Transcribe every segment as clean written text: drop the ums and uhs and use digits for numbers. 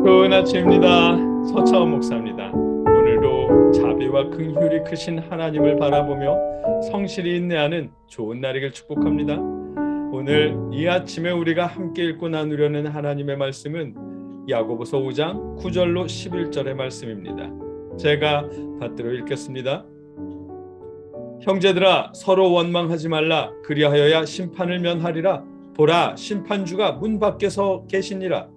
좋은 아침입니다. 서차원 목사입니다. 오늘도 자비와 긍휼이 크신 하나님을 바라보며 성실히 인내하는 좋은 날이길 축복합니다. 오늘 이 아침에 우리가 함께 읽고 나누려는 하나님의 말씀은 야고보서 5장 9절로 11절의 말씀입니다. 제가 받들어 읽겠습니다. 형제들아, 서로 원망하지 말라. 그리하여야 심판을 면하리라. 보라, 심판주가 문 밖에서 계시니라.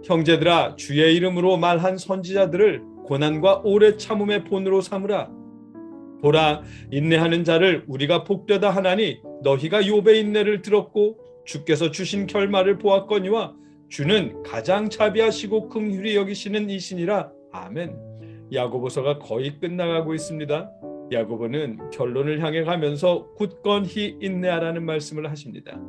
형제들아, 주의 이름으로 말한 선지자들을 고난과 오래 참음의 본으로 삼으라. 보라, 인내하는 자를 우리가 복되다 하나니 너희가 욥의 인내를 들었고 주께서 주신 결말을 보았거니와 주는 가장 자비하시고 긍휼히 여기시는 이시니라. 아멘. 야고보서가 거의 끝나가고 있습니다. 야고보는 결론을 향해 가면서 굳건히 인내하라는 말씀을 하십니다.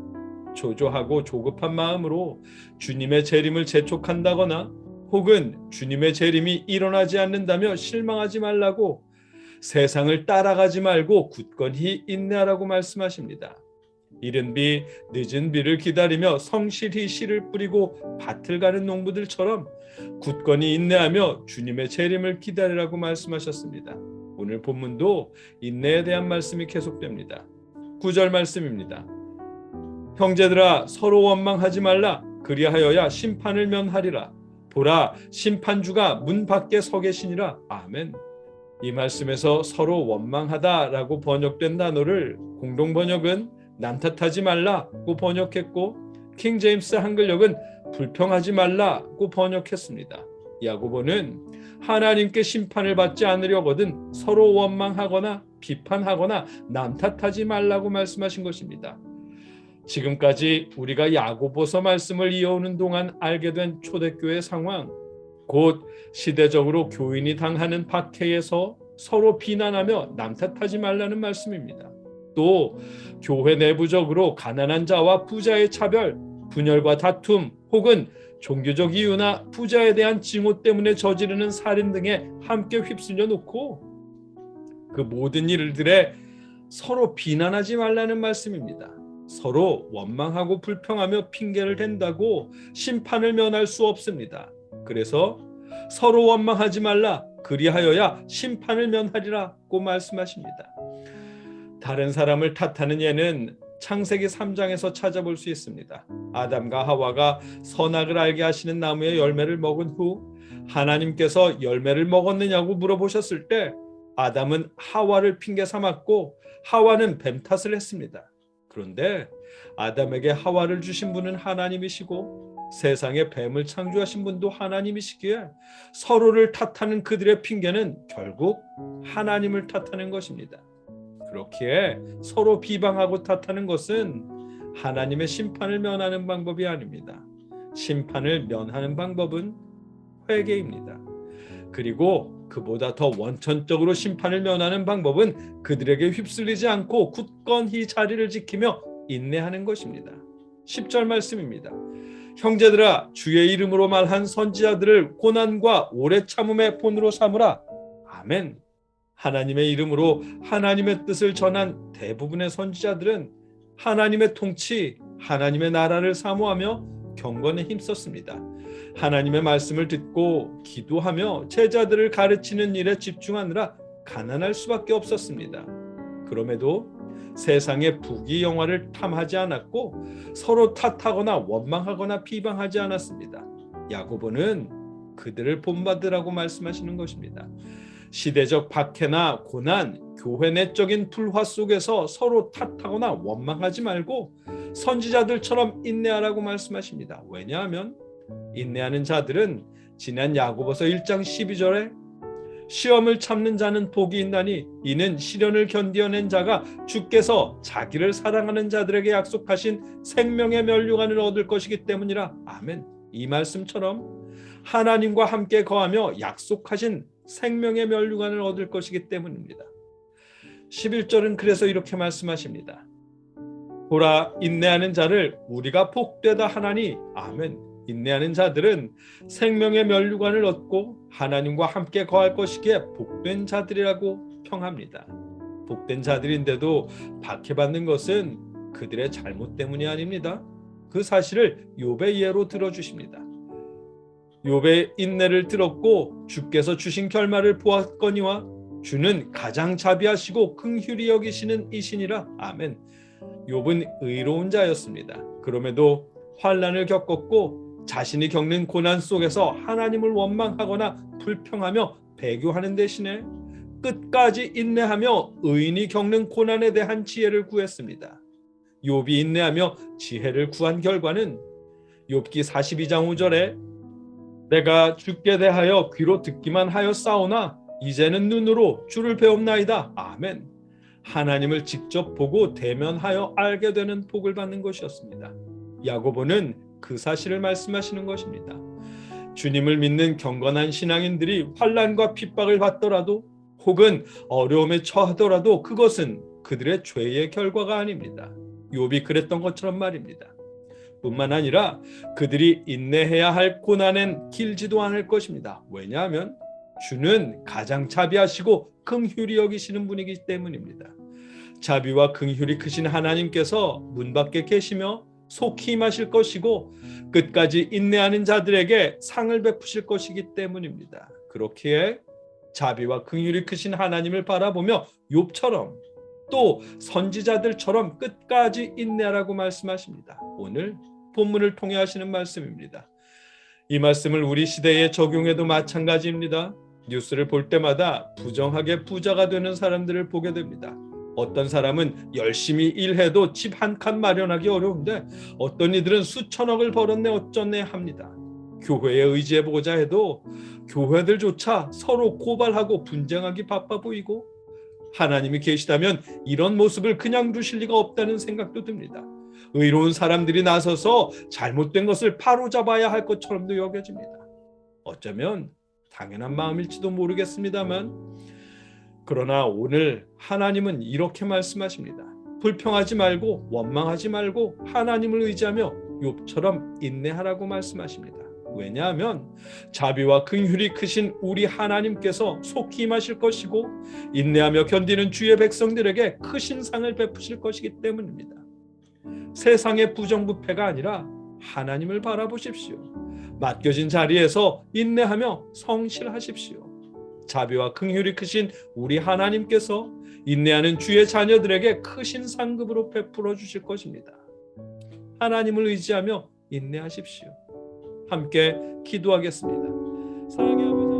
조조하고 조급한 마음으로 주님의 재림을 재촉한다거나 혹은 주님의 재림이 일어나지 않는다며 실망하지 말라고, 세상을 따라가지 말고 굳건히 인내하라고 말씀하십니다. 이른 비 늦은 비를 기다리며 성실히 씨를 뿌리고 밭을 가는 농부들처럼 굳건히 인내하며 주님의 재림을 기다리라고 말씀하셨습니다. 오늘 본문도 인내에 대한 말씀이 계속됩니다. 9절 말씀입니다. 형제들아, 서로 원망하지 말라. 그리하여야 심판을 면하리라. 보라, 심판주가 문 밖에 서 계시니라. 아멘. 이 말씀에서 서로 원망하다라고 번역된 단어를 공동 번역은 남탓하지 말라고 번역했고, 킹 제임스 한글역은 불평하지 말라고 번역했습니다. 야고보는 하나님께 심판을 받지 않으려거든 서로 원망하거나 비판하거나 남탓하지 말라고 말씀하신 것입니다. 지금까지 우리가 야고보서 말씀을 이어오는 동안 알게 된 초대교회 상황, 곧 시대적으로 교인이 당하는 박해에서 서로 비난하며 남탓하지 말라는 말씀입니다. 또 교회 내부적으로 가난한 자와 부자의 차별, 분열과 다툼 혹은 종교적 이유나 부자에 대한 징후 때문에 저지르는 살인 등에 함께 휩쓸려 놓고 그 모든 일들에 서로 비난하지 말라는 말씀입니다. 서로 원망하고 불평하며 핑계를 댄다고 심판을 면할 수 없습니다. 그래서 서로 원망하지 말라. 그리하여야 심판을 면하리라고 말씀하십니다. 다른 사람을 탓하는 예는 창세기 3장에서 찾아볼 수 있습니다. 아담과 하와가 선악을 알게 하시는 나무의 열매를 먹은 후 하나님께서 열매를 먹었느냐고 물어보셨을 때 아담은 하와를 핑계 삼았고 하와는 뱀 탓을 했습니다. 그런데 아담에게 하와를 주신 분은 하나님이시고 세상에 뱀을 창조하신 분도 하나님이시기에 서로를 탓하는 그들의 핑계는 결국 하나님을 탓하는 것입니다. 그렇기에 서로 비방하고 탓하는 것은 하나님의 심판을 면하는 방법이 아닙니다. 심판을 면하는 방법은 회개입니다. 그리고 그보다 더 원천적으로 심판을 면하는 방법은 그들에게 휩쓸리지 않고 굳건히 자리를 지키며 인내하는 것입니다. 10절 말씀입니다. 형제들아, 주의 이름으로 말한 선지자들을 고난과 오래 참음의 본으로 삼으라. 아멘. 하나님의 이름으로 하나님의 뜻을 전한 대부분의 선지자들은 하나님의 통치, 하나님의 나라를 사모하며 경건에 힘썼습니다. 하나님의 말씀을 듣고 기도하며 제자들을 가르치는 일에 집중하느라 가난할 수밖에 없었습니다. 그럼에도 세상의 부귀영화를 탐하지 않았고 서로 탓하거나 원망하거나 비방하지 않았습니다. 야고보는 그들을 본받으라고 말씀하시는 것입니다. 시대적 박해나 고난, 교회 내적인 불화 속에서 서로 탓하거나 원망하지 말고 선지자들처럼 인내하라고 말씀하십니다. 왜냐하면 인내하는 자들은 지난 야고보서 1장 12절에 시험을 참는 자는 복이 있나니 이는 시련을 견디어낸 자가 주께서 자기를 사랑하는 자들에게 약속하신 생명의 면류관을 얻을 것이기 때문이라. 아멘. 이 말씀처럼 하나님과 함께 거하며 약속하신 생명의 면류관을 얻을 것이기 때문입니다. 11절은 그래서 이렇게 말씀하십니다. 보라, 인내하는 자를 우리가 복되다 하나니. 아멘. 인내하는 자들은 생명의 면류관을 얻고 하나님과 함께 거할 것이기에 복된 자들이라고 평합니다. 복된 자들인데도 박해받는 것은 그들의 잘못 때문이 아닙니다. 그 사실을 욥의 예로 들어주십니다. 욥의 인내를 들었고 주께서 주신 결말을 보았거니와 주는 가장 자비하시고 긍휼히 여기시는 이시니라. 아멘. 욥은 의로운 자였습니다. 그럼에도 환난을 겪었고 자신이 겪는 고난 속에서 하나님을 원망하거나 불평하며 배교하는 대신에 끝까지 인내하며 의인이 겪는 고난에 대한 지혜를 구했습니다. 욥이 인내하며 지혜를 구한 결과는 욥기 42장 5절에 내가 주께 대하여 귀로 듣기만 하였사오나 이제는 눈으로 주를 배웁나이다. 아멘. 하나님을 직접 보고 대면하여 알게 되는 복을 받는 것이었습니다. 야고보는 그 사실을 말씀하시는 것입니다. 주님을 믿는 경건한 신앙인들이 환난과 핍박을 받더라도 혹은 어려움에 처하더라도 그것은 그들의 죄의 결과가 아닙니다. 욥이 그랬던 것처럼 말입니다. 뿐만 아니라 그들이 인내해야 할 고난은 길지도 않을 것입니다. 왜냐하면 주는 가장 자비하시고 긍휼히 여기시는 분이기 때문입니다. 자비와 긍휼이 크신 하나님께서 문 밖에 계시며 속히 임하실 것이고 끝까지 인내하는 자들에게 상을 베푸실 것이기 때문입니다. 그렇기에 자비와 긍휼이 크신 하나님을 바라보며 욥처럼 또 선지자들처럼 끝까지 인내하라고 말씀하십니다. 오늘 본문을 통해 하시는 말씀입니다. 이 말씀을 우리 시대에 적용해도 마찬가지입니다. 뉴스를 볼 때마다 부정하게 부자가 되는 사람들을 보게 됩니다. 어떤 사람은 열심히 일해도 집 한 칸 마련하기 어려운데 어떤 이들은 수천억을 벌었네 어쩌네 합니다. 교회에 의지해보고자 해도 교회들조차 서로 고발하고 분쟁하기 바빠 보이고 하나님이 계시다면 이런 모습을 그냥 두실 리가 없다는 생각도 듭니다. 의로운 사람들이 나서서 잘못된 것을 바로잡아야 할 것처럼도 여겨집니다. 어쩌면 당연한 마음일지도 모르겠습니다만 그러나 오늘 하나님은 이렇게 말씀하십니다. 불평하지 말고 원망하지 말고 하나님을 의지하며 욥처럼 인내하라고 말씀하십니다. 왜냐하면 자비와 긍휼이 크신 우리 하나님께서 속히 임하실 것이고 인내하며 견디는 주의 백성들에게 크신 상을 베푸실 것이기 때문입니다. 세상의 부정부패가 아니라 하나님을 바라보십시오. 맡겨진 자리에서 인내하며 성실하십시오. 자비와 긍휼이 크신 우리 하나님께서 인내하는 주의 자녀들에게 크신 상급으로 베풀어 주실 것입니다. 하나님을 의지하며 인내하십시오. 함께 기도하겠습니다. 사랑의 아버지